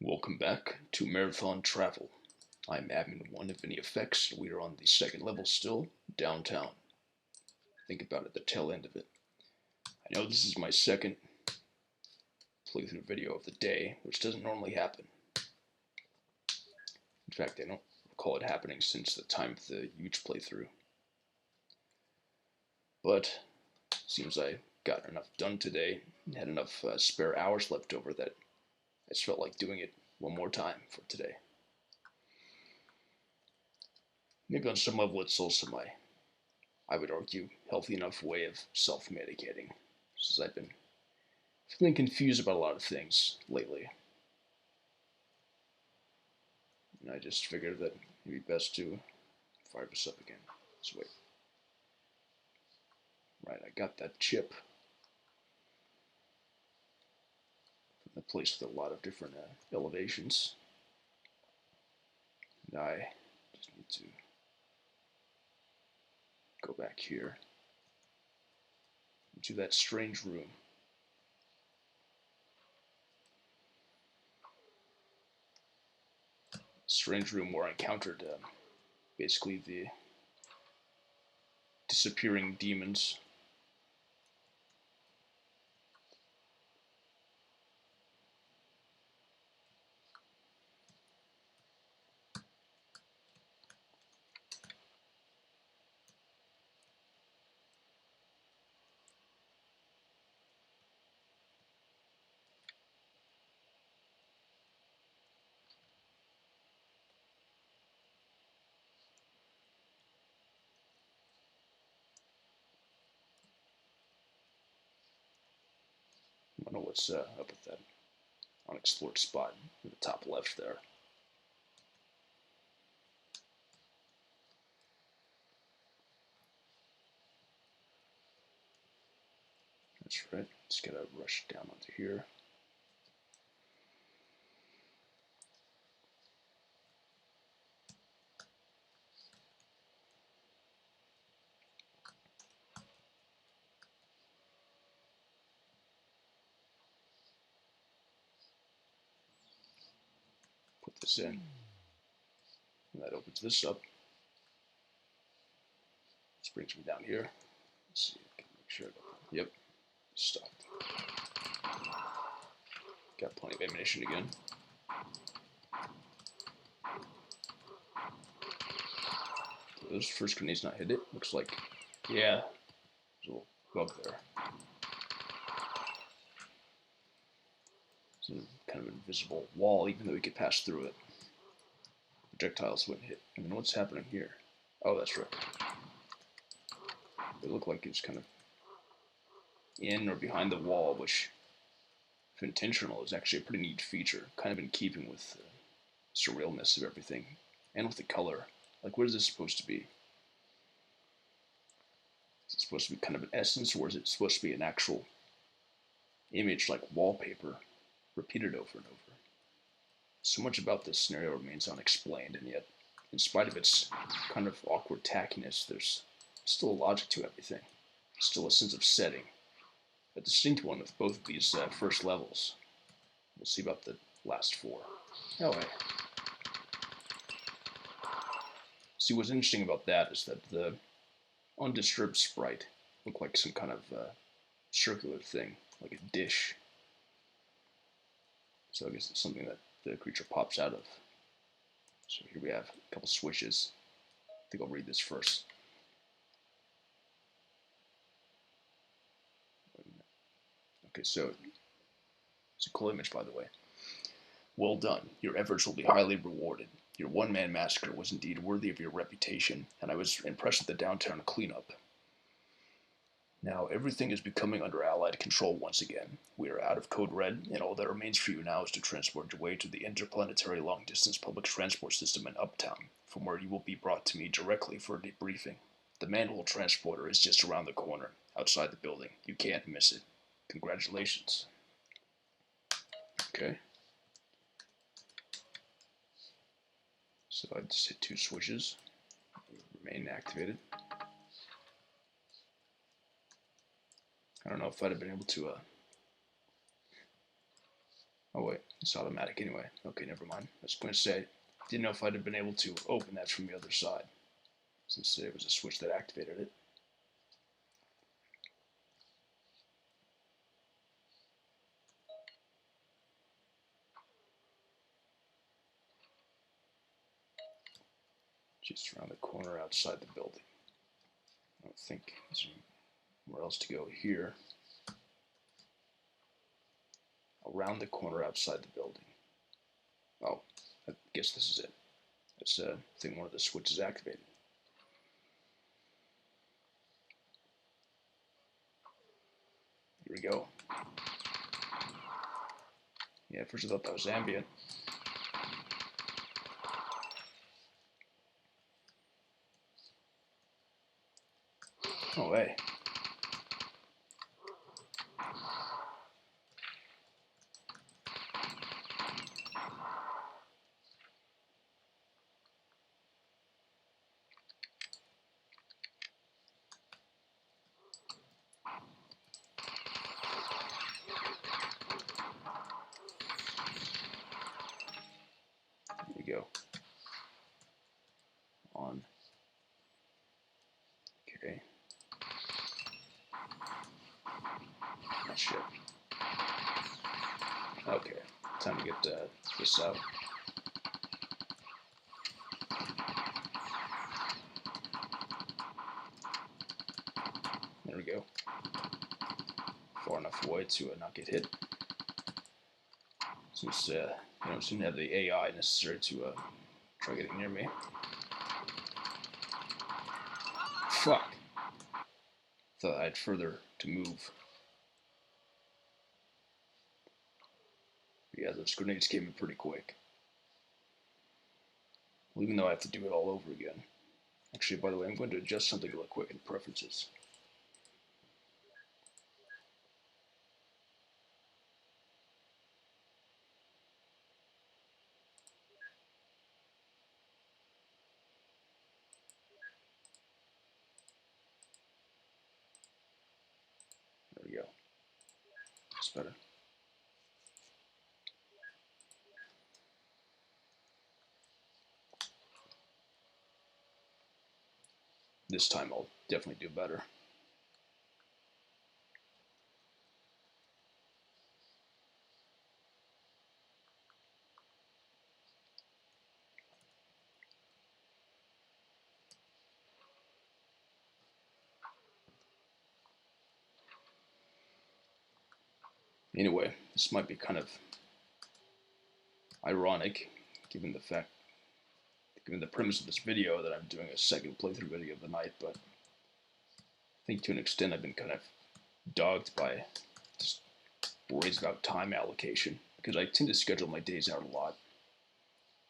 Welcome back to Marathon Travel. I'm Admin 1 of Any Effects. We are on the second level still, downtown. Think about it, the tail end of it. I know this is my second playthrough video of the day, which doesn't normally happen. In fact, I don't recall it happening since the time of the huge playthrough. But seems I got enough done today, had enough spare hours left over that I just felt like doing it one more time for today. Maybe on some level it's also I would argue, healthy enough way of self-medicating, since I've been feeling confused about a lot of things lately. And I just figured that it'd be best to fire this up again. Let's wait. Right, I got that chip from the place with a lot of different elevations. And I just need to go back here into that strange room. Strange room where I encountered basically the disappearing demons. I don't know what's up with that unexplored spot in the top left there. That's right. Just gotta rush down onto here. Put this in. And that opens this up. This brings me down here. Let's see, I can make sure I got that. Yep. Stopped. Got plenty of ammunition again. So those first grenades not hit it. Looks like, yeah, there's a little bug there. It's a kind of invisible wall, even though we could pass through it. Projectiles wouldn't hit. And then what's happening here? Oh, that's right. It looked like it's kind of in or behind the wall, which, if intentional, is actually a pretty neat feature. Kind of in keeping with the surrealness of everything. And with the color. Like, what is this supposed to be? Is it supposed to be kind of an essence, or is it supposed to be an actual image like wallpaper, repeated over and over? So much about this scenario remains unexplained, and yet, in spite of its kind of awkward tackiness, there's still a logic to everything. Still a sense of setting. A distinct one with both of these first levels. We'll see about the last four. Oh, hey. See, what's interesting about that is that the undisturbed sprite looked like some kind of circular thing, like a dish. So I guess it's something that the creature pops out of. So here we have a couple switches. I think I'll read this first. Okay, so it's a cool image, by the way. Well done. Your efforts will be highly rewarded. Your one-man massacre was indeed worthy of your reputation, and I was impressed with the downtown cleanup. Now, everything is becoming under Allied control once again. We are out of Code Red, and all that remains for you now is to transport your way to the interplanetary long-distance public transport system in Uptown, from where you will be brought to me directly for a debriefing. The manual transporter is just around the corner, outside the building. You can't miss it. Congratulations. Okay. So I just hit two switches. Remain activated. I don't know if I'd have been able to, oh wait, It's automatic anyway. Okay, never mind. I was going to say, didn't know if I'd have been able to open that from the other side, since it was a switch that activated it. Just around the corner outside the building. I don't think there's anywhere else to go here. Around the corner outside the building. Oh, I guess this is it. That's I think one of the switches activated. Here we go. Yeah, at first I thought that was ambient. Oh, hey. Here we go. On. Okay. Oh, shit. Okay, time to get this out. There we go. Far enough away to not get hit. Since you don't seem to have the AI necessary to try getting near me. Fuck. Thought I had further to move. But yeah, those grenades came in pretty quick. Well, even though I have to do it all over again. Actually, by the way, I'm going to adjust something real quick in preferences. There we go. That's better. This time I'll definitely do better. Anyway, this might be kind of ironic, given the premise of this video, that I'm doing a second playthrough video of the night, but I think to an extent I've been kind of dogged by just worries about time allocation, because I tend to schedule my days out a lot,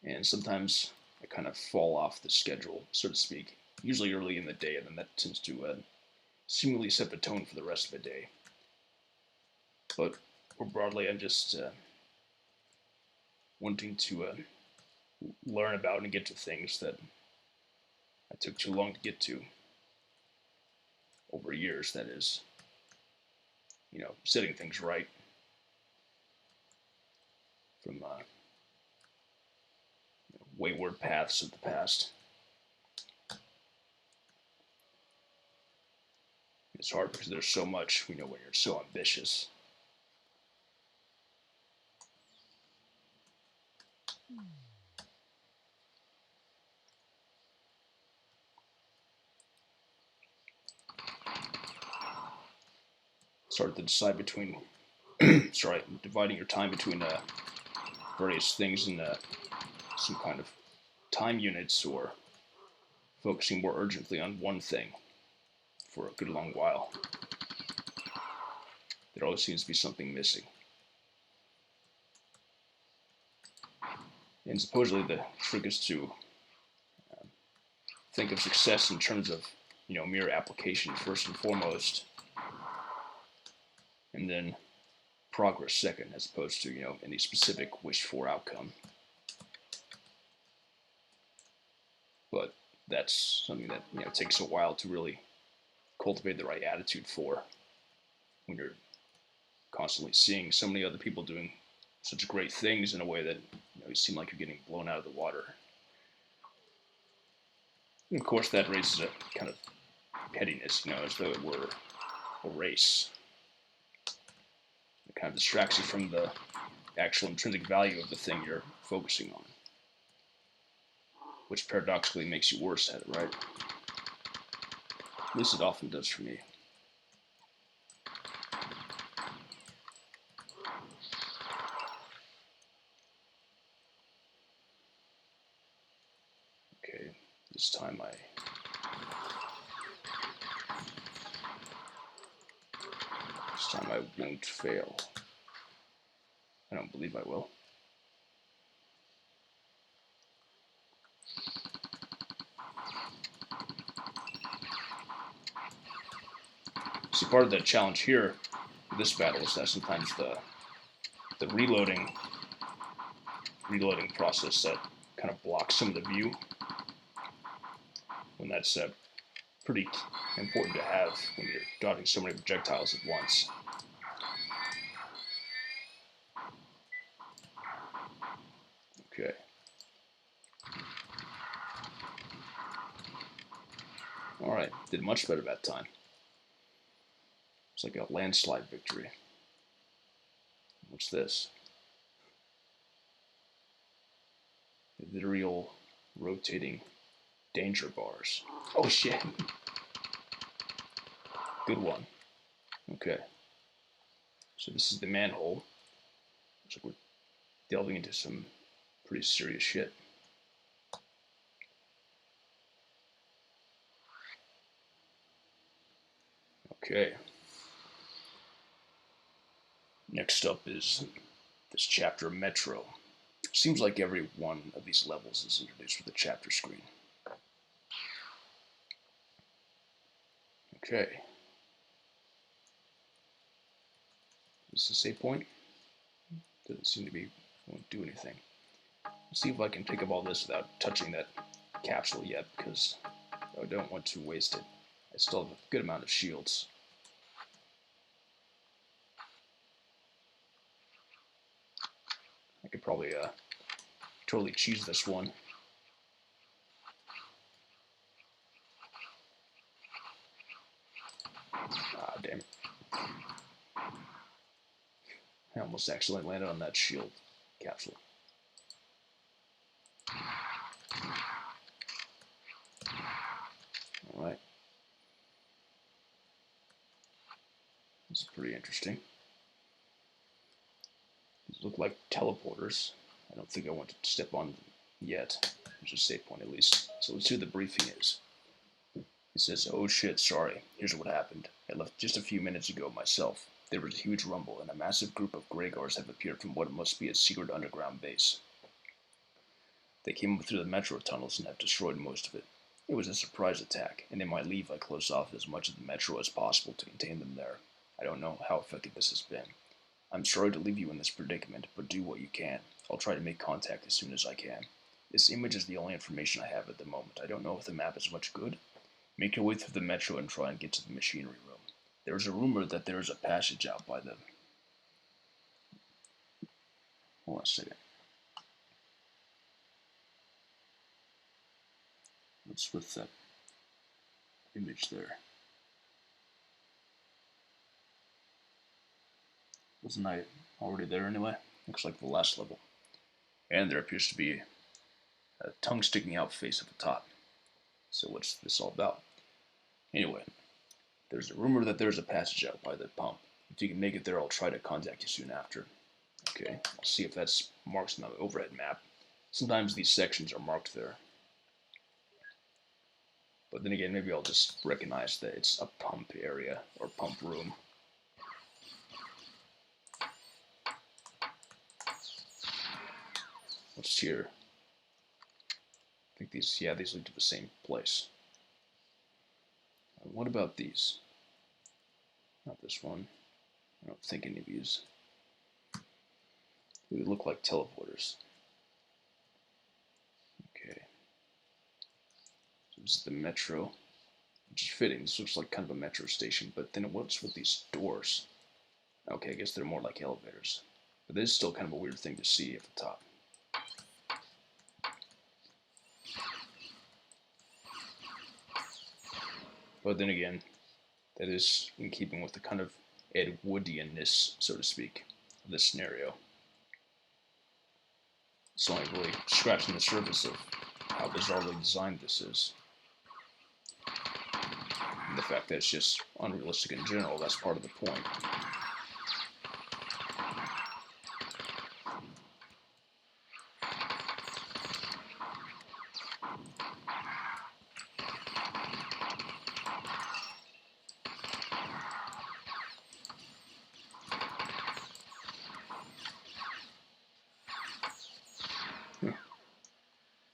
and sometimes I kind of fall off the schedule, so to speak, usually early in the day, and then that tends to seemingly set the tone for the rest of the day. But more broadly, I'm just wanting to learn about and get to things that I took too long to get to over years. That is, setting things right from wayward paths of the past. It's hard because there's so much, when you're so ambitious. It's hard to decide between, dividing your time between various things in some kind of time units, or focusing more urgently on one thing for a good long while. There always seems to be something missing. And supposedly the trick is to think of success in terms of, mere application first and foremost, and then progress second, as opposed to, any specific wished for outcome. But that's something that, takes a while to really cultivate the right attitude for, when you're constantly seeing so many other people doing such great things in a way that you seem like you're getting blown out of the water. And of course, that raises a kind of pettiness, as though it were a race. It kind of distracts you from the actual intrinsic value of the thing you're focusing on, which paradoxically makes you worse at it, right? At least it often does for me. Okay, this time I won't fail. I don't believe I will. See, part of the challenge here for this battle is that sometimes the reloading process that kind of blocks some of the view, when that's pretty important to have when you're dodging so many projectiles at once. Okay. Alright, did much better that time. It's like a landslide victory. What's this? Ethereal rotating danger bars. Oh shit! Good one. Okay. So this is the manhole. Looks like we're delving into some pretty serious shit. Okay. Next up is this chapter of Metro. Seems like every one of these levels is introduced with a chapter screen. Okay. Is this a save point? Doesn't seem to be, won't do anything. Let's see if I can pick up all this without touching that capsule yet, because I don't want to waste it. I still have a good amount of shields. I could probably totally cheese this one. Ah, damn it. I almost accidentally landed on that shield capsule. Alright. This is pretty interesting. These look like teleporters. I don't think I want to step on them yet. There's a save point at least. So let's see what the briefing is. It says, "Oh shit, sorry. Here's what happened. I left just a few minutes ago myself. There was a huge rumble, and a massive group of Greygars have appeared from what must be a secret underground base. They came up through the metro tunnels and have destroyed most of it. It was a surprise attack, and in my leave I closed off as much of the metro as possible to contain them there. I don't know how effective this has been. I'm sorry to leave you in this predicament, but do what you can. I'll try to make contact as soon as I can. This image is the only information I have at the moment. I don't know if the map is much good. Make your way through the metro and try and get to the machinery room. There is a rumor that there is a passage out by the..." Hold on a second. What's with that image there? Wasn't I already there anyway? Looks like the last level. And there appears to be a tongue sticking out face at the top. So what's this all about? Anyway, there's a rumor that there's a passage out by the pump. If you can make it there, I'll try to contact you soon after. Okay, I'll see if that's marked on the overhead map. Sometimes these sections are marked there. But then again, maybe I'll just recognize that it's a pump area or pump room. What's here? I think these lead to the same place. What about these? Not this one. I don't think any of these. They look like teleporters. Okay. So this is the metro, which is fitting. This looks like kind of a metro station, but then what's with these doors? Okay, I guess they're more like elevators. But this is still kind of a weird thing to see at the top. But then again, that is in keeping with the kind of Ed Woodianness, so to speak, of this scenario. It's only really scratching the surface of how bizarrely designed this is. And the fact that it's just unrealistic in general, that's part of the point.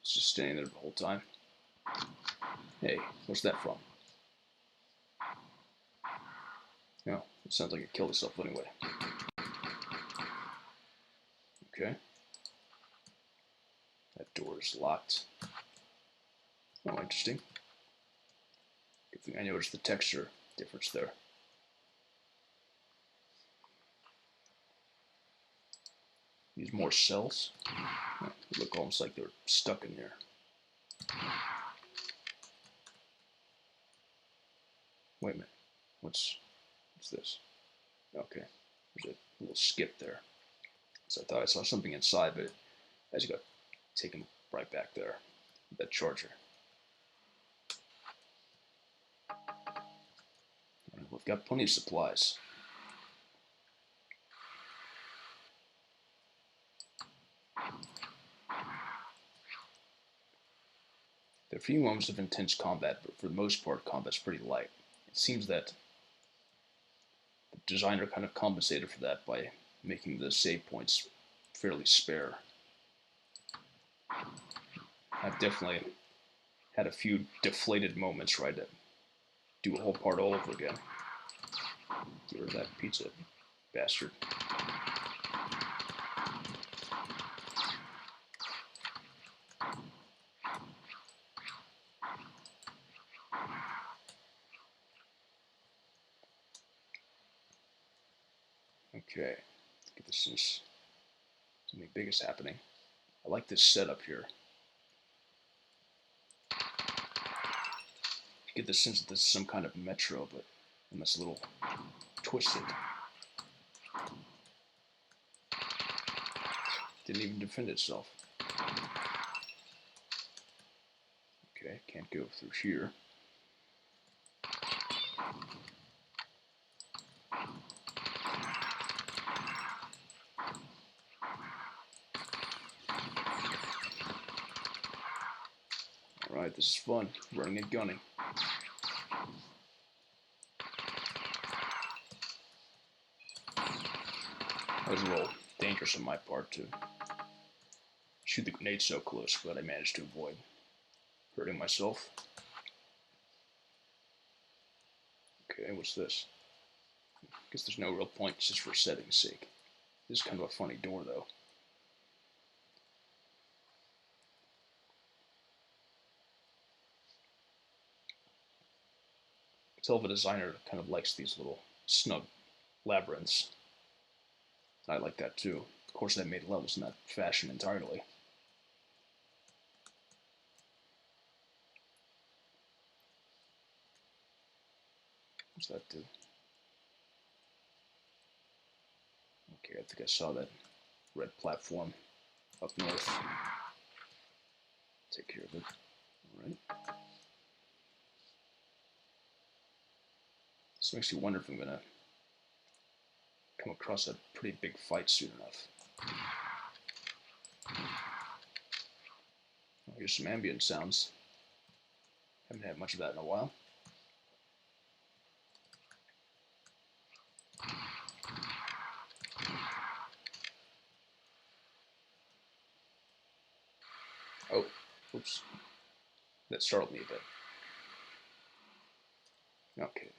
It's just standing there the whole time. Hey, what's that from? No, it sounds like it killed itself anyway. Okay. That door is locked. Oh, interesting. Good thing I noticed the texture difference there. These more cells. Oh, they look almost like they're stuck in there. Wait a minute. What's this? Okay. There's a little skip there. So I thought I saw something inside, but as you got taken right back there. That charger. Right, we've got plenty of supplies. There are a few moments of intense combat, but for the most part, combat's pretty light. It seems that the designer kind of compensated for that by making the save points fairly spare. I've definitely had a few deflated moments where I had to do a whole part all over again. Get rid of that pizza bastard. Okay, let's get this since something big is happening. I like this setup here. You get the sense that this is some kind of metro, but it's a little twisted. Didn't even defend itself. Okay, can't go through here. Alright, this is fun. Running and gunning. That was a little dangerous on my part to shoot the grenade so close, but I managed to avoid hurting myself. Okay, what's this? I guess there's no real point, just for setting's sake. This is kind of a funny door, though. I can tell if a designer kind of likes these little snug labyrinths. I like that too. Of course, they made levels in that fashion entirely. What's that do? Okay, I think I saw that red platform up north. Take care of it. Alright. This makes you wonder if I'm gonna come across a pretty big fight soon enough. Oh, here's some ambient sounds. Haven't had much of that in a while. Oh, oops. That startled me a bit. Okay.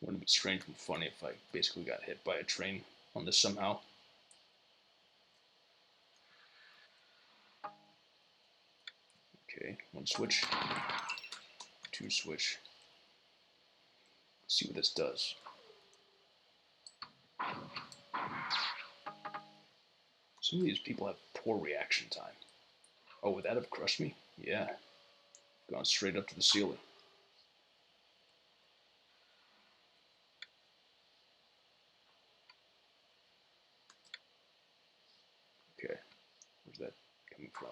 Wouldn't it be strange and funny if I basically got hit by a train on this somehow? Okay, one switch, two switch. Let's see what this does. Some of these people have poor reaction time. Oh, would that have crushed me? Yeah. Gone straight up to the ceiling. Okay. Where's that coming from?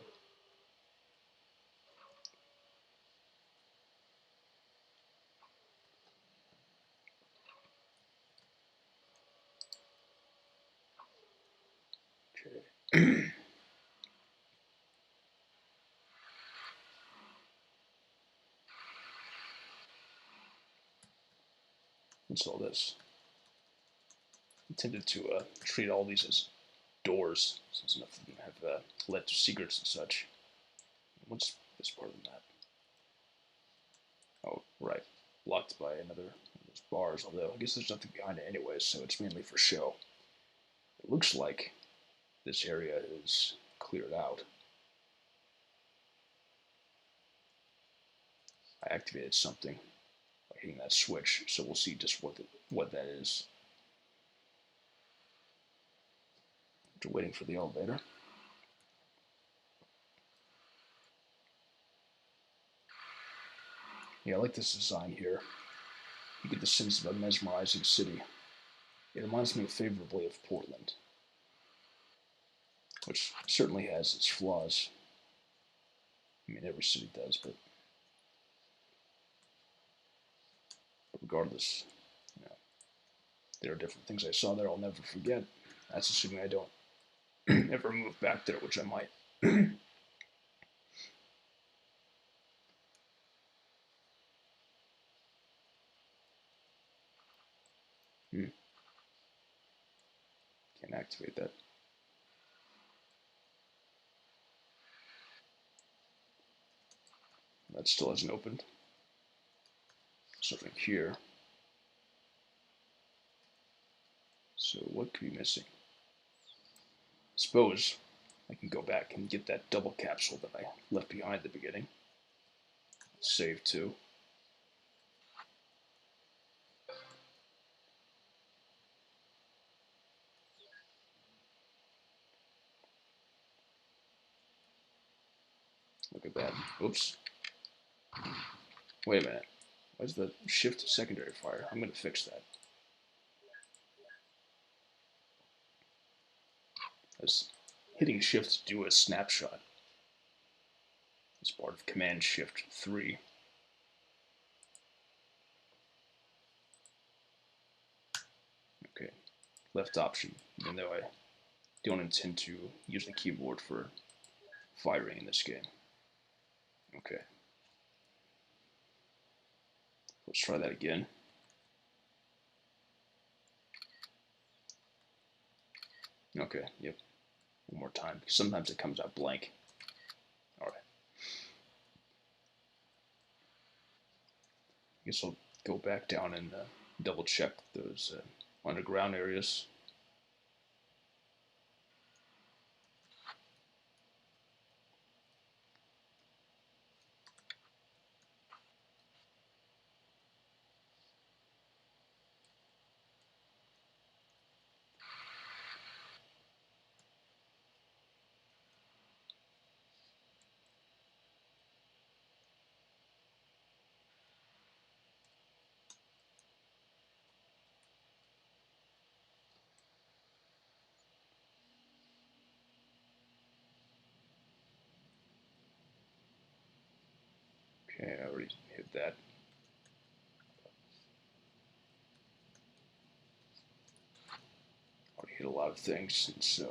Okay. What's all this? I tended to treat all these as doors, since enough of them have led to secrets and such. What's this part of the map? Oh, right. Blocked by another one of those bars, although I guess there's nothing behind it anyways, so it's mainly for show. It looks like this area is cleared out. I activated something by hitting that switch, so we'll see just what that is. After waiting for the elevator. Yeah, I like this design here. You get the sense of a mesmerizing city. It reminds me favorably of Portland, which certainly has its flaws. I mean, every city does, but regardless, you know, there are different things I saw there I'll never forget. That's assuming I don't ever move back there, which I might. Can't activate that. That still hasn't opened. Something here. So what could be missing? Suppose I can go back and get that double capsule that I left behind at the beginning. Save too. Look at that. Oops. Wait a minute. Why's the shift secondary fire? I'm going to fix that. As hitting shift to do a snapshot as part of command shift 3. Okay, left option, even though I don't intend to use the keyboard for firing in this game. Okay. Let's try that again. Okay, yep. One more time. Sometimes it comes out blank. Alright. I guess I'll go back down and double check those underground areas. Okay, I already hit that. Already hit a lot of things, and so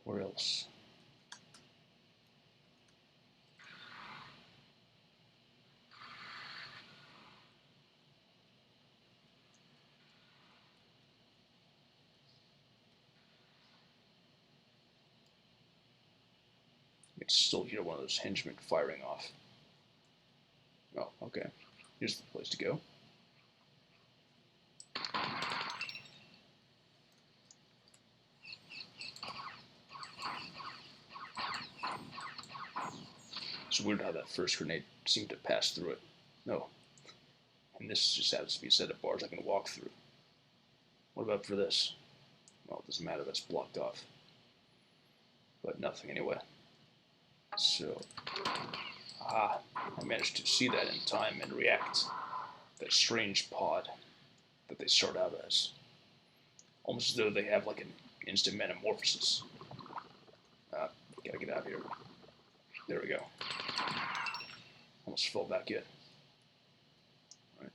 where else? can still hear one of those henchmen firing off. Oh, okay. Here's the place to go. It's weird how that first grenade seemed to pass through it. No. And this just happens to be a set of bars I can walk through. What about for this? Well, it doesn't matter, that's blocked off. But nothing anyway. So, I managed to see that in time and react. That strange pod that they start out as. Almost as though they have like an instant metamorphosis. Gotta get out of here. There we go. Almost fell back in. Right.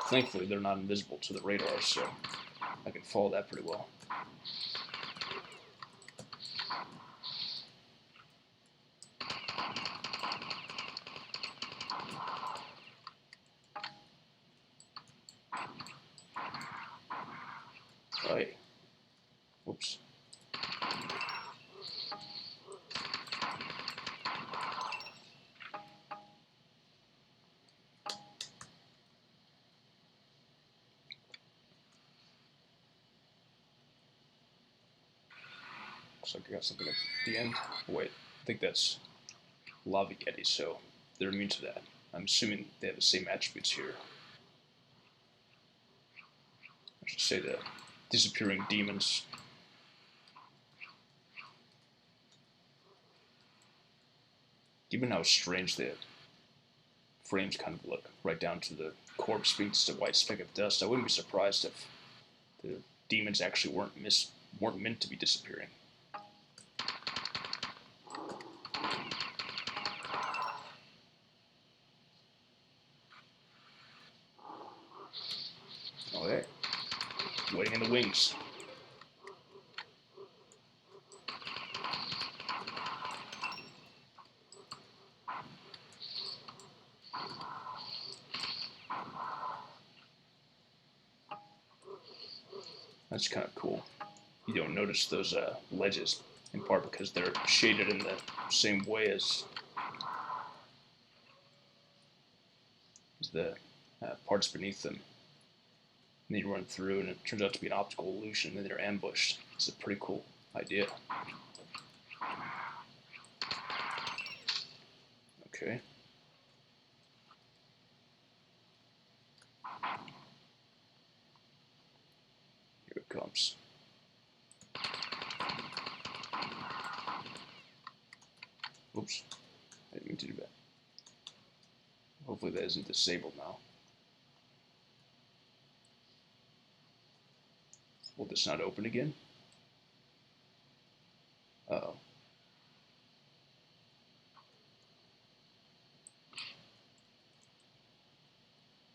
Thankfully, they're not invisible to the radar, so I can follow that pretty well. Right. Whoops. Looks like I got something at the end. Wait, I think that's lava yetis, so they're immune to that. I'm assuming they have the same attributes here. I should say the disappearing demons. Given how strange the frames kind of look, right down to the corpse being just a white speck of dust, I wouldn't be surprised if the demons actually weren't meant to be disappearing. Oh, hey. Waiting in the wings. That's kind of cool. You don't notice those ledges, in part because they're shaded in the same way as the parts beneath them. And then you run through, and it turns out to be an optical illusion, and then you're ambushed. It's a pretty cool idea. Okay. Here it comes. Oops. I didn't mean to do that. Hopefully that isn't disabled now. Will this not open again? Uh-oh.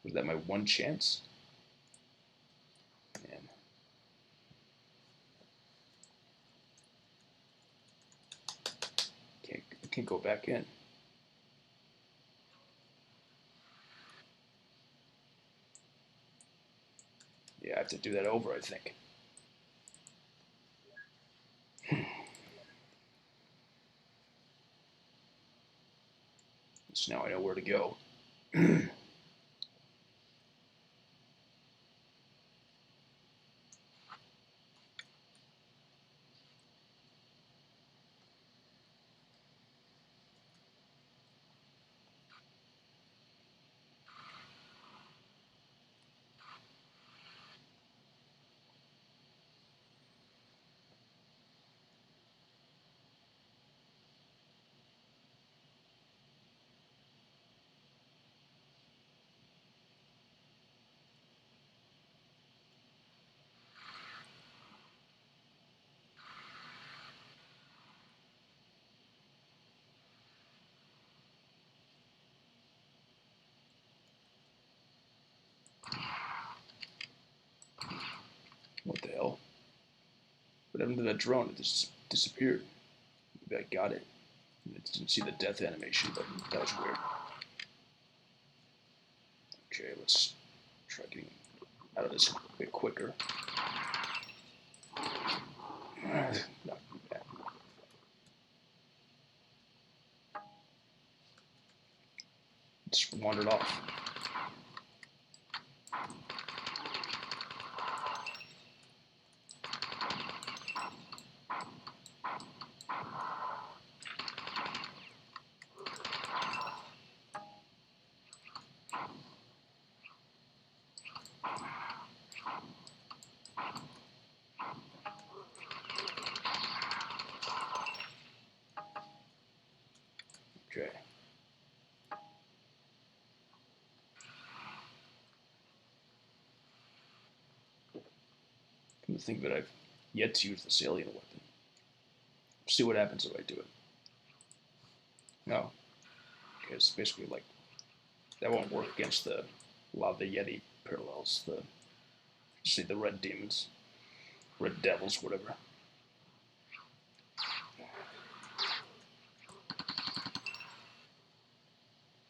Was that my one chance? Man. I can't go back in. Yeah, I have to do that over, I think. So now I know where to go. What the hell? What happened to that drone? It just disappeared. Maybe I got it. I didn't see the death animation, but that was weird. Okay, let's try getting out of this a bit quicker. No, yeah. Just wandered off. Okay. Come to think of it, I've yet to use this alien weapon. See what happens if I do it. No. Okay, it's basically like that won't work against a lot of the Yeti parallels. See the red demons, red devils, whatever.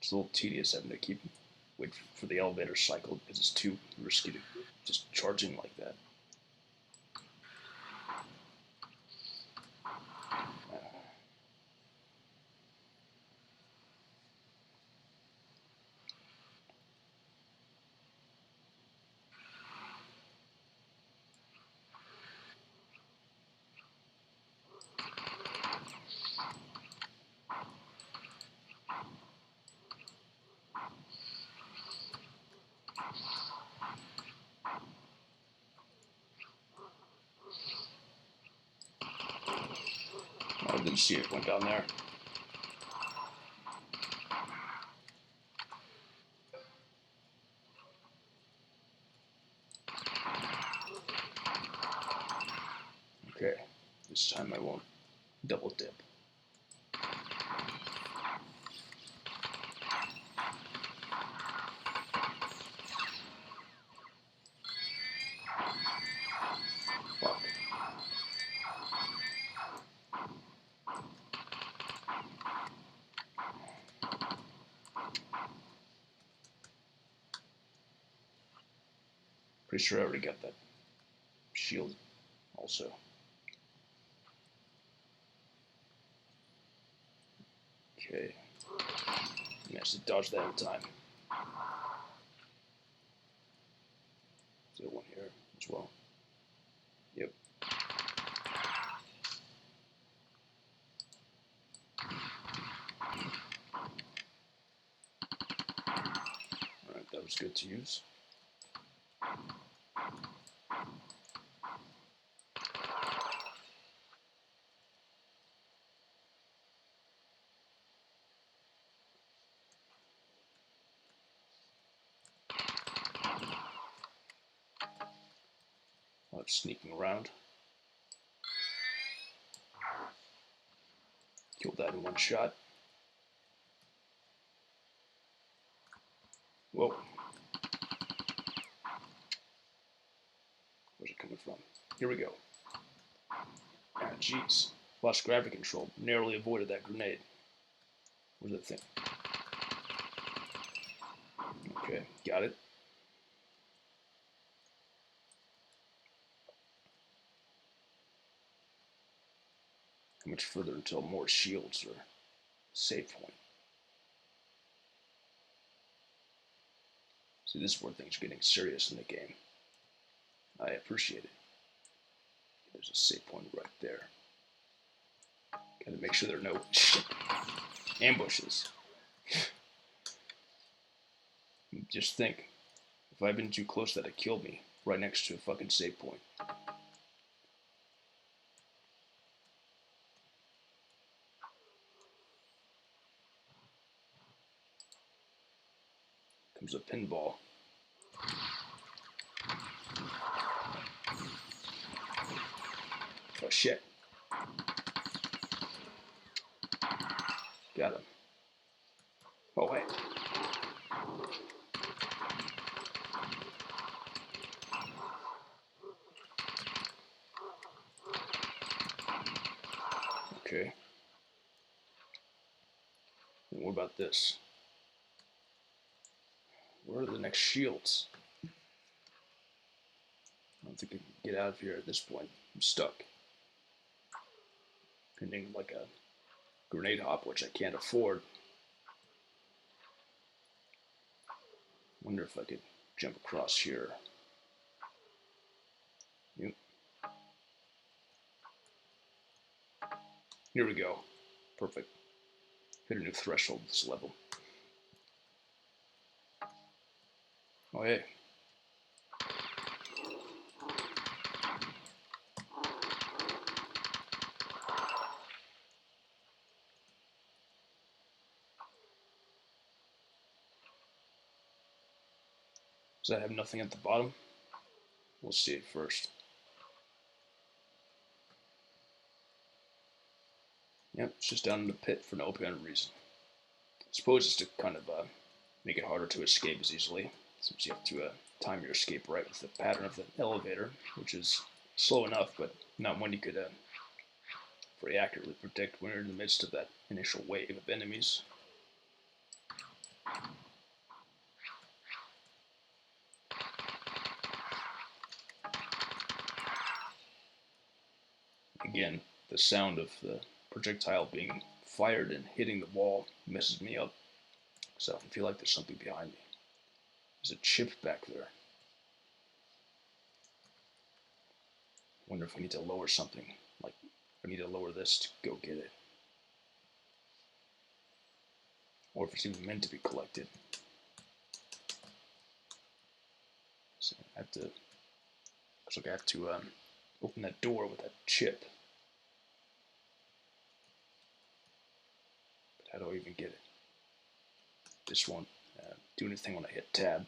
It's a little tedious having to wait for the elevator cycle because it's too risky to just charging like that. I didn't see it went down there. Okay, this time I won't double dip. Fuck. Pretty sure I already got that shield also. Okay. Managed to dodge that in time. Is there one here as well? Yep. Alright, that was good to use. I was sneaking around. Killed that in one shot. Whoa. Where's it coming from? Here we go. Ah, jeez. Lost gravity control. Narrowly avoided that grenade. Where's that thing? Okay, got it. How much further until more shields or save point? See, this is where things are getting serious in the game. I appreciate it. There's a save point right there. Gotta make sure there are no ambushes. Just think, if I'd been too close, that'd have killed me right next to a fucking save point. Comes a pinball. Oh shit. Got him. Oh wait. Okay. And what about this? Where are the next shields? I don't think I can get out of here at this point. I'm stuck. ending like a grenade hop, which I can't afford. Wonder if I could jump across here. Yep. Here we go. Perfect. Hit a new threshold this level. Oh, hey. Does that have nothing at the bottom? We'll see it first. Yep, it's just down in the pit for no apparent reason. I suppose it's to kind of make it harder to escape as easily, since you have to time your escape right with the pattern of the elevator, which is slow enough, but not one you could very accurately predict when you're in the midst of that initial wave of enemies. Again, the sound of the projectile being fired and hitting the wall messes me up, so I feel like there's something behind me. There's a chip back there. Wonder if we need to lower something, like we need to lower this to go get it. Or if it's even meant to be collected. So I have to, looks like I have to open that door with that chip. But how do I even get it? This won't do anything when I hit tab.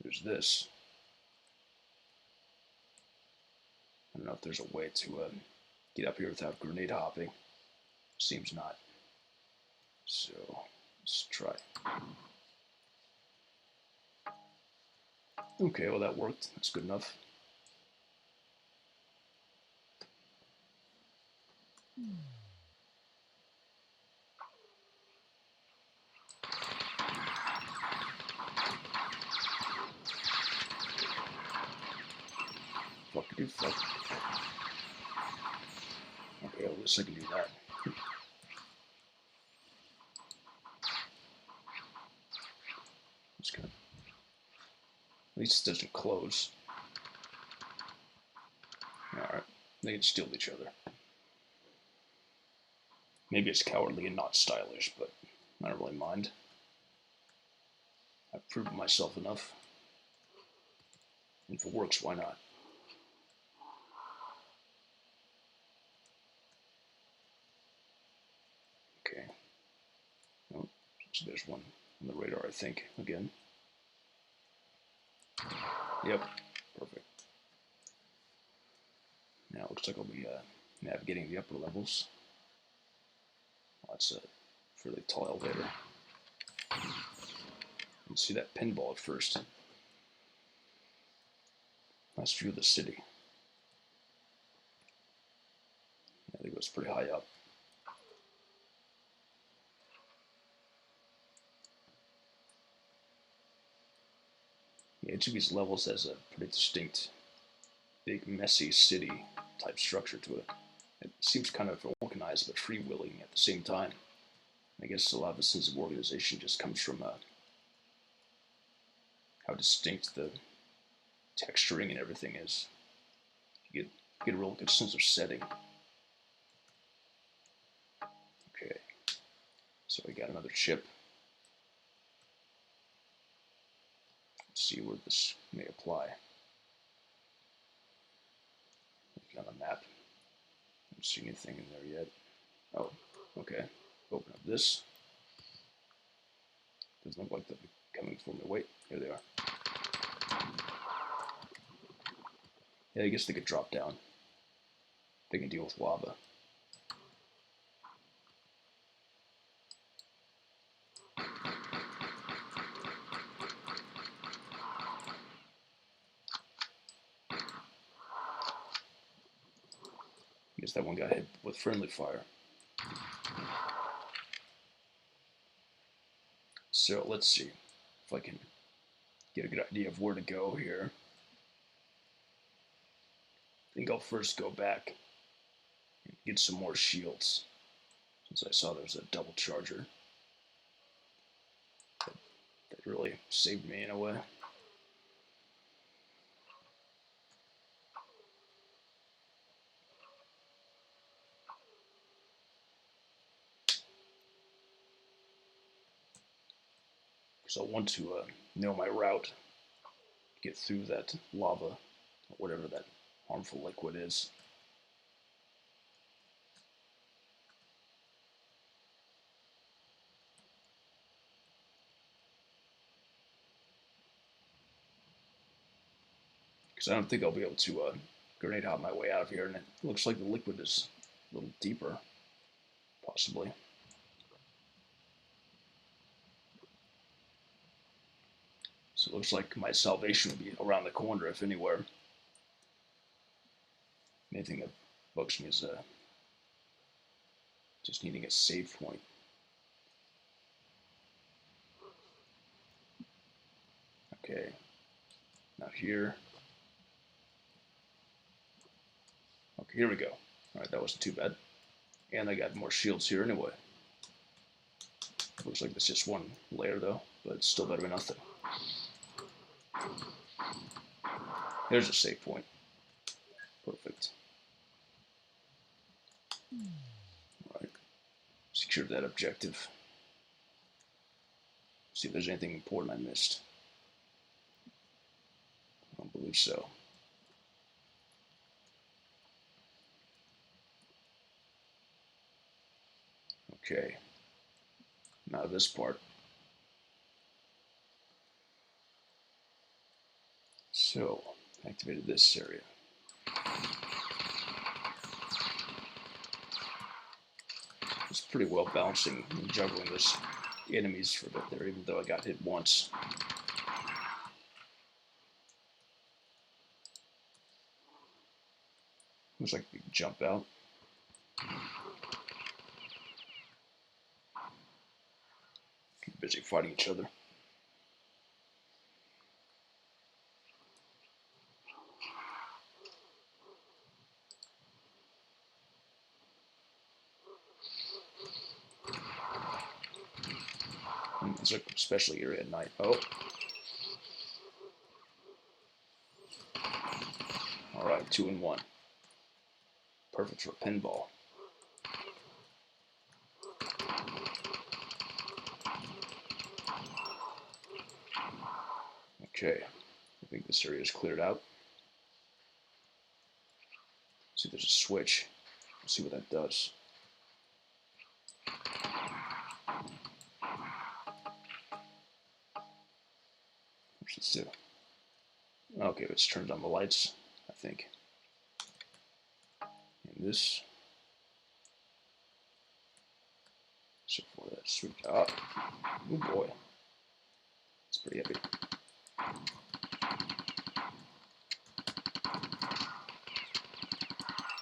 There's this. I don't know if there's a way to get up here without grenade hopping. Seems not. So let's try. Okay, well that worked. That's good enough. Fuckity fuck. Okay, at least I can do that. It's good. At least it doesn't close. Alright, they can steal each other. Maybe it's cowardly and not stylish, but I don't really mind. I've proven myself enough. And if it works, why not? Okay. Oh, so there's one on the radar, I think, again. Yep, perfect. Now it looks like I'll be navigating the upper levels. Well, that's a fairly tall elevator. You can see that pinball at first. Nice view of the city. I think it goes pretty high up. Yeah, each of these levels has a pretty distinct, big, messy city type structure to it. It seems kind of organized but freewheeling at the same time. I guess a lot of the sense of organization just comes from how distinct the texturing and everything is. You get a real good sense of setting. Okay, so we got another chip. Let's see where this may apply. On the map. I don't see anything in there yet. Oh, okay. Open up this. Doesn't look like they're coming for me. Wait, here they are. Yeah, I guess they could drop down. They can deal with lava. I guess that one got hit with friendly fire. So let's see if I can get a good idea of where to go here. I think I'll first go back Get some more shields, since I saw there was a double charger. That really saved me in a way. So I want to know my route, get through that lava, or whatever that harmful liquid is. Because I don't think I'll be able to grenade hop my way out of here, and it looks like the liquid is a little deeper, possibly. So it looks like my salvation will be around the corner, if anywhere. Anything that bugs me is just needing a save point. Okay, now here. Okay, here we go. Alright, that wasn't too bad. And I got more shields here anyway. Looks like it's just one layer though, but it's still better than nothing. There's a save point. Perfect. Alright. Secure that objective. See if there's anything important I missed. I don't believe so. Okay. Now this part. So, activated this area. It's pretty well balancing and juggling this enemies for a bit there, even though I got hit once. Looks like we can jump out. Keep busy fighting each other. It's like especially here at night. Oh. Alright, 2 and 1. Perfect for pinball. Okay, I think this area is cleared out. See, there's a switch. Let's see what that does. What's this do? Okay, it's turned on the lights, I think. And this. So for that switch up. Oh boy. It's pretty heavy.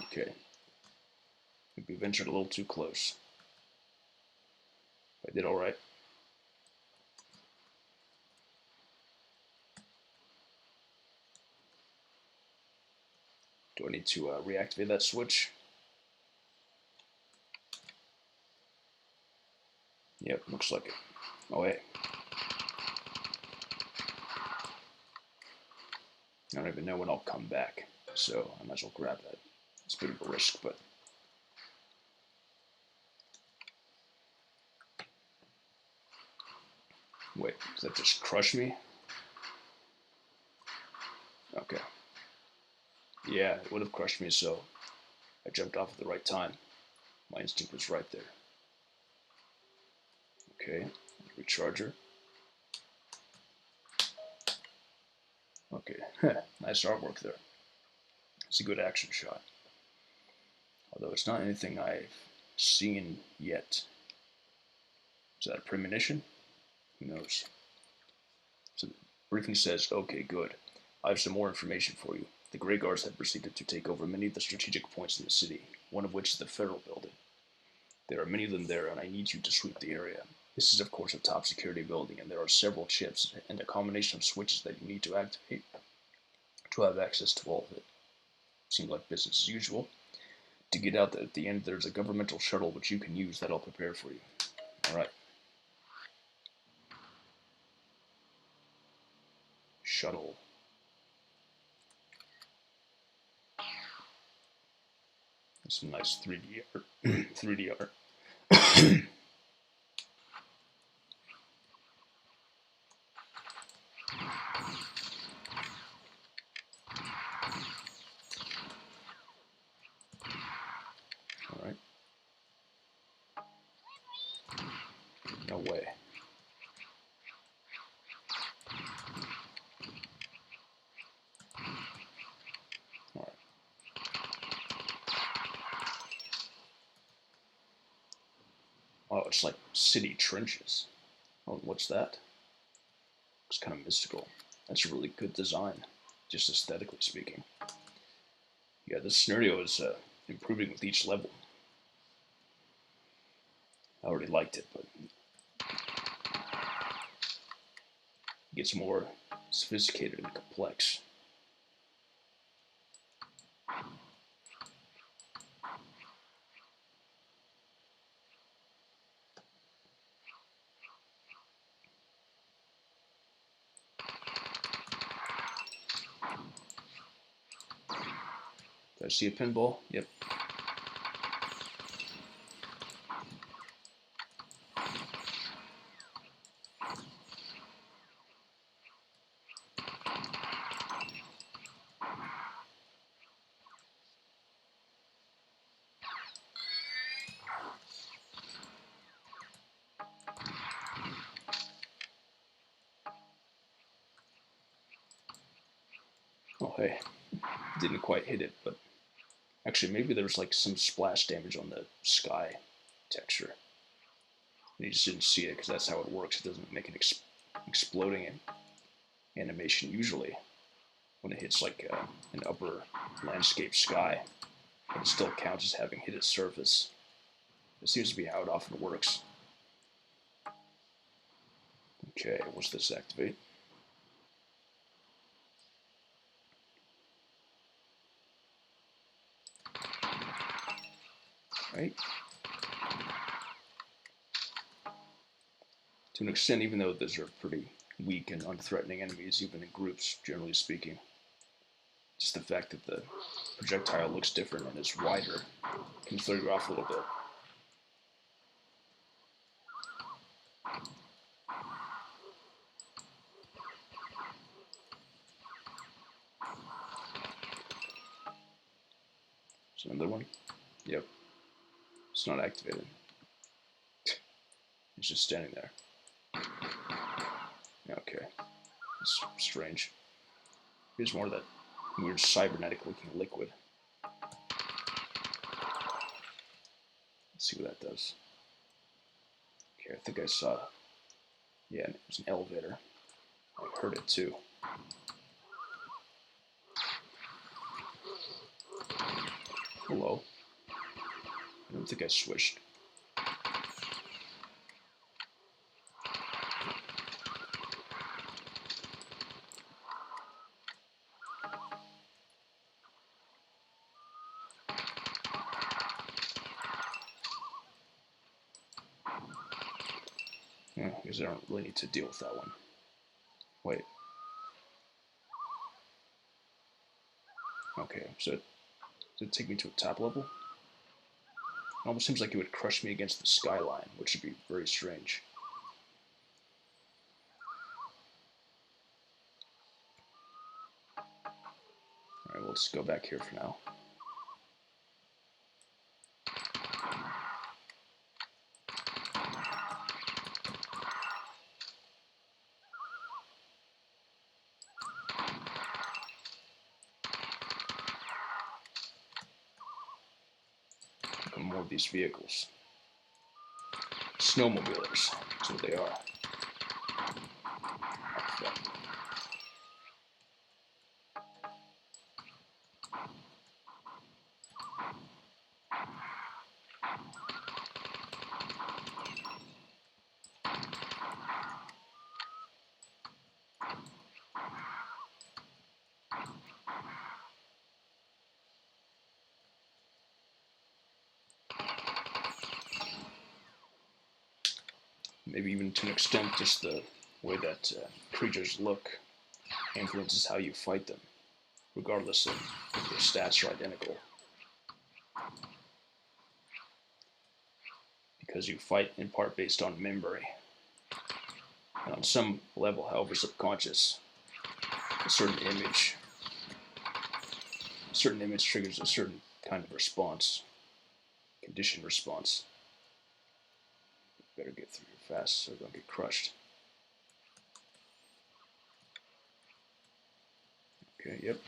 Okay. I think we ventured a little too close. I did alright. Do I need to reactivate that switch? Yep, looks like it. Oh, hey. I don't even know when I'll come back, so I might as well grab that. It's a bit of a risk, but... Wait, does that just crush me? Okay. Yeah, it would have crushed me, so I jumped off at the right time. My instinct was right there. Okay, recharger. Okay, nice artwork there. It's a good action shot. Although it's not anything I've seen yet. Is that a premonition? Who knows? So the briefing says, okay, good. I have some more information for you. The Grey Guards have proceeded to take over many of the strategic points in the city, one of which is the Federal Building. There are many of them there, and I need you to sweep the area. This is, of course, a top security building, and there are several chips and a combination of switches that you need to activate to have access to all of it. Seems like business as usual. To get out at the end, there's a governmental shuttle which you can use that I'll prepare for you. Alright. Shuttle. Some nice 3D art. 3D art. Alright. No way. Alright. Oh, it's like city trenches. Oh, what's that? It's kind of mystical. That's a really good design, just aesthetically speaking. Yeah, this scenario is improving with each level. I already liked it, but it gets more sophisticated and complex. Did I see a pinball? Yep. Oh, hey. Didn't quite hit it, but actually maybe there was like some splash damage on the sky texture. And you just didn't see it because that's how it works. It doesn't make an exploding animation usually when it hits like an upper landscape sky, but it still counts as having hit its surface. It seems to be how it often works. Okay, what's this activate? Right? To an extent, even though those are pretty weak and unthreatening enemies, even in groups, generally speaking. Just the fact that the projectile looks different and is wider can throw you off a little bit. There's another one. Yep. It's not activated. It's just standing there. Okay. It's strange. Here's more of that weird cybernetic looking liquid. Let's see what that does. Okay, I think I saw. Yeah, it was an elevator. I heard it too. Hello. I don't think I switched. Yeah, because I don't really need to deal with that one. Wait. Okay, so does it take me to a top level? It almost seems like it would crush me against the skyline, which would be very strange. Alright, well, let's go back here for now. More of these vehicles. Snowmobilers, that's what they are. maybe even to an extent, just the way that creatures look influences how you fight them, regardless of if their stats are identical. Because you fight in part based on memory. And on some level, however subconscious, a certain image triggers a certain kind of response, conditioned response. Better get through here fast so don't get crushed. Okay, yep.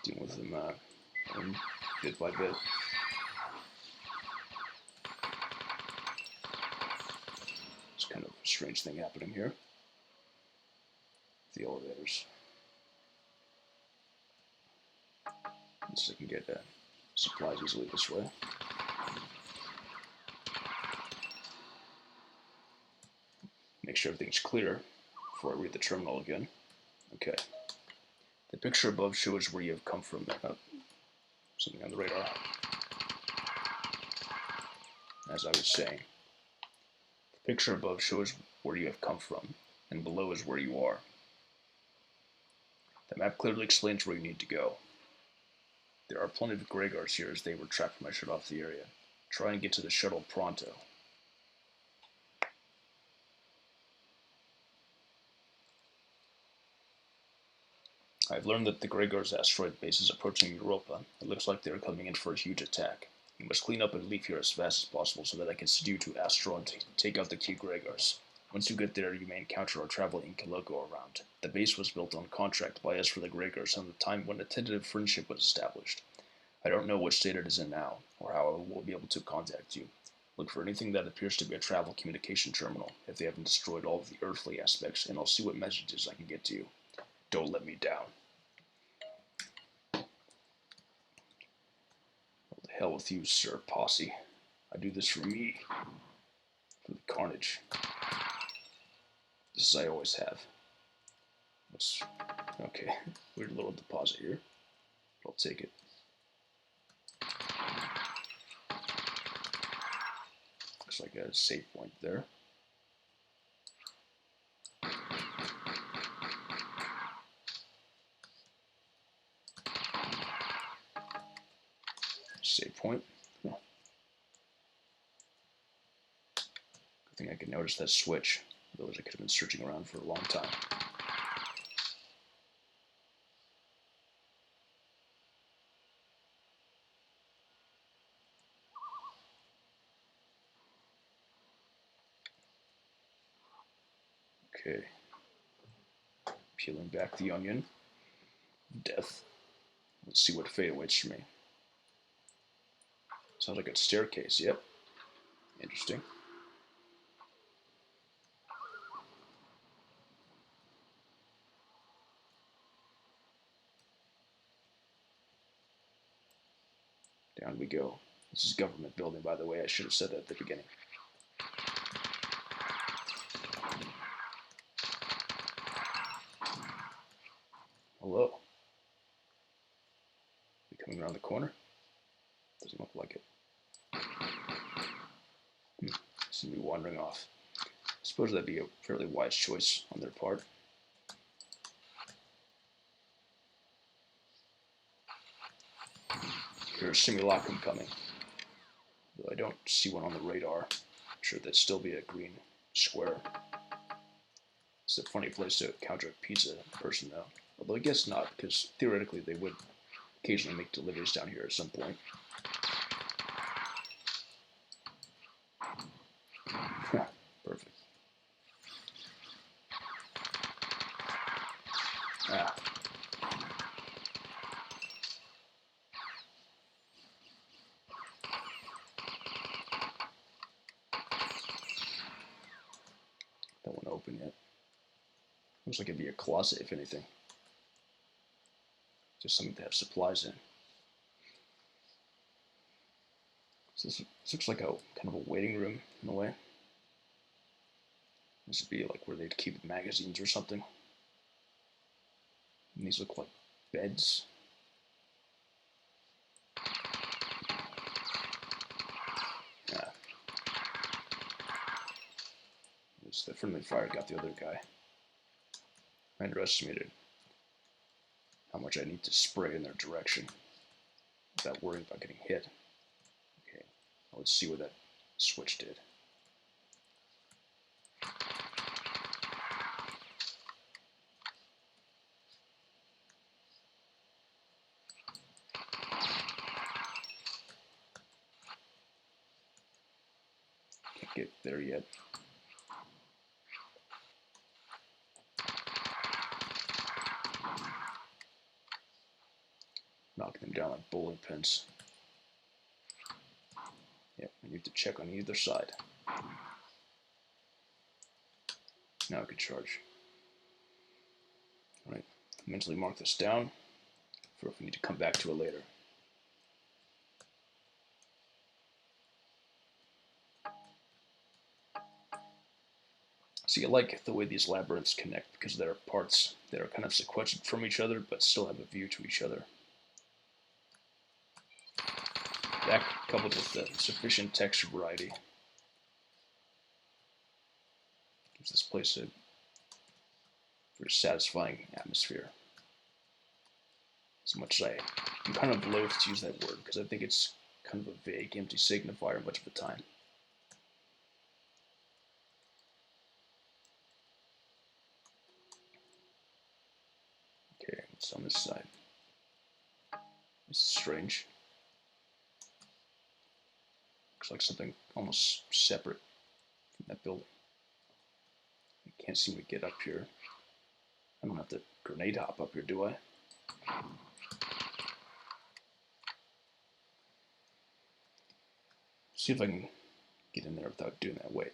Dealing with them bit by bit. It's kind of a strange thing happening here. The elevators. So I can get supplies easily this way. Make sure everything's clear before I read the terminal again. Okay. The picture above shows where you have come from. Something on the radar. As I was saying, the picture above shows where you have come from, and below is where you are. The map clearly explains where you need to go. There are plenty of Grey Guards here as they were trapped when I shut off the area. Try and get to the shuttle pronto. I've learned that the Grey Guards asteroid base is approaching Europa. It looks like they are coming in for a huge attack. You must clean up and leave here as fast as possible so that I can send you to Astron to take out the key Grey Guards. Once you get there, you may encounter our traveling Kiloko around. The base was built on contract by us for the Grey Guards at the time when a tentative friendship was established. I don't know what state it is in now, or how I will be able to contact you. Look for anything that appears to be a travel communication terminal, if they haven't destroyed all of the earthly aspects, and I'll see what messages I can get to you. Don't let me down. What the hell with you, Sir Posse? I do this for me. For the Carnage. Just as I always have. Okay, weird little deposit here. I'll take it. Looks like a save point there. Save point. Huh. Good thing I could notice that switch. Otherwise I could have been searching around for a long time. Okay. Peeling back the onion. Death. Let's see what fate awaits for me. Sounds like a staircase, yep. Interesting. Down we go. This is government building, by the way. I should have said that at the beginning. Hello. We coming around the corner? Doesn't look like it. Seem to be wandering off. I suppose that'd be a fairly wise choice on their part. Here's simulacrum coming. Though I don't see one on the radar. I'm sure that'd still be a green square. It's a funny place to encounter a pizza person, though. Although I guess not, because theoretically they would occasionally make deliveries down here at some point. Perfect. Ah. That won't open yet. Looks like it'd be a closet, if anything. Just something to have supplies in. So this looks like a kind of a waiting room in a way. This would be like where they'd keep magazines or something. And these look like beds. Yeah. It's the friendly fire got the other guy. I underestimated how much I need to spray in their direction without worrying about getting hit. Okay, let's see what that switch did. Can't get there yet. Knocking them down like bowling pins. Yep, I need to check on either side. Now I can charge. Alright, mentally mark this down for if we need to come back to it later. See, I like the way these labyrinths connect because there are parts that are kind of sequestered from each other but still have a view to each other. That, coupled with the sufficient texture variety, gives this place a very satisfying atmosphere. As much as I'm kind of loath to use that word because I think it's kind of a vague, empty signifier much of the time. Okay, what's on this side? This is strange. Looks like something almost separate from that building. I can't seem to get up here. I don't have to grenade hop up here, do I? See if I can get in there without doing that. Wait.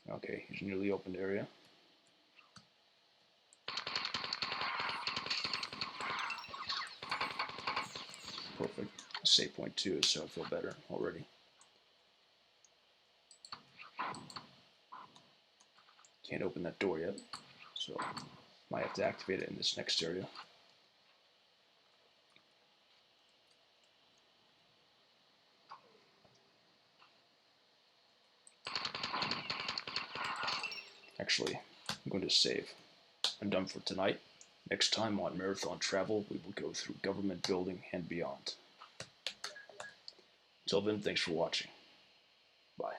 Okay, here's a newly opened area. Perfect. Save point 2, so I feel better already. Can't open that door yet, so might have to activate it in this next area. Actually, I'm going to save. I'm done for tonight. Next time on Marathon Travel, we will go through government building and beyond. Until then, thanks for watching. Bye.